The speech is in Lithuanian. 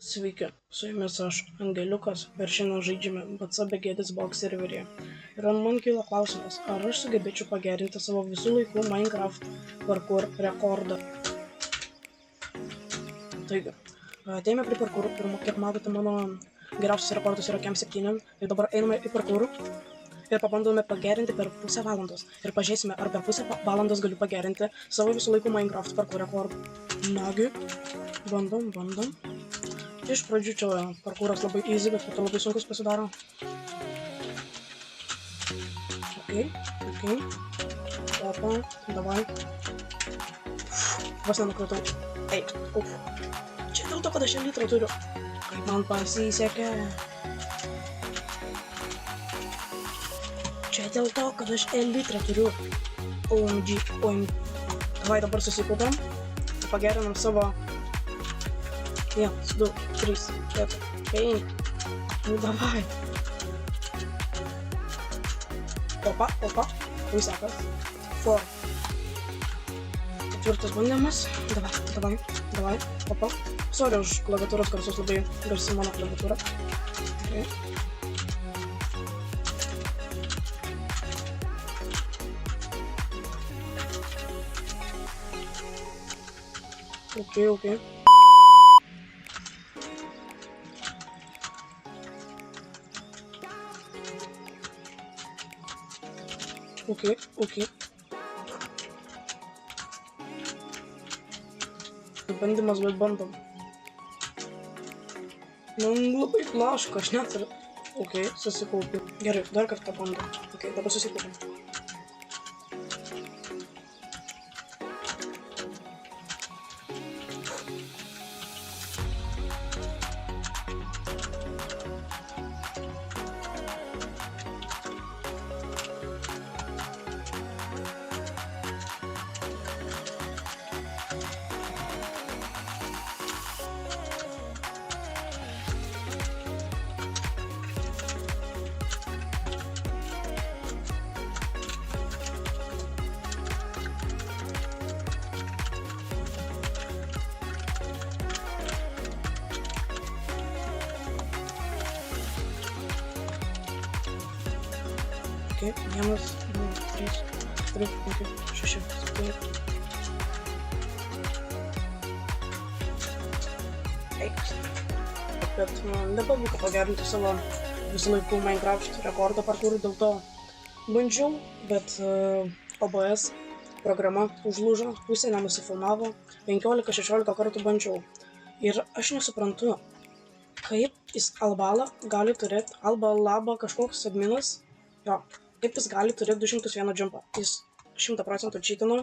Sveiki, su jumis aš, Angeliukas, ir šiandien žaidžiame BC Begėdis Box serveryje. Ir man kyla klausimas, ar aš sugebėčiau pagerinti savo visų laikų Minecraft parkour rekordą. Taigi, atėjome prie parkour ir kiek matote, mano geriausias rekordas yra Kem 7. Ir dabar einame į parkour ir pabandome pagerinti per pusę valandos. Ir pažiūrėsime, ar per pusę valandos galiu pagerinti savo visų laikų Minecraft parkour rekordą. Nagi, bandom. Iš pradžių čia parkūras labai easy, bet po to labai sunkus pasidaro. Ok. Opa, davai. Vos nenukratau. Eik, Čia dėl to, kad aš litrą turiu. Kaip man pasisekė. Čia dėl to, kad aš litrą turiu. OMG. Davai dabar susikaupiam. Pagerinam savo 1, 2, 3, 4, 5. Nu davai. Opa. Kaip sekas. 4. Ketvirtas bandymas. Davai. Opa. Sorry už klaviatūros garsus, labai garsi mano klaviatūra. Ok. Ok. Bandymas, bet bandom. Labai plašku, aš neturiu. Ok, susikaupiu. Gerai, dar kartą bandom. Ok, dabar susikaupiam. Ok, 1, 2, 3, 4, 5, 6, 7. Eik. Bet nepavyko pagerinti savo visų laikų Minecraft rekordą parkourų, dėl to bandžiau, bet OBS programa užlūžo, pusė nenusifilmavo, 15-16 kartų bandžiau. Ir aš nesuprantu, kaip jis Albalą gali turėti, Albalaba kažkoks adminas, kaip jis gali turėti 201 jumpą. Jis 100% čytino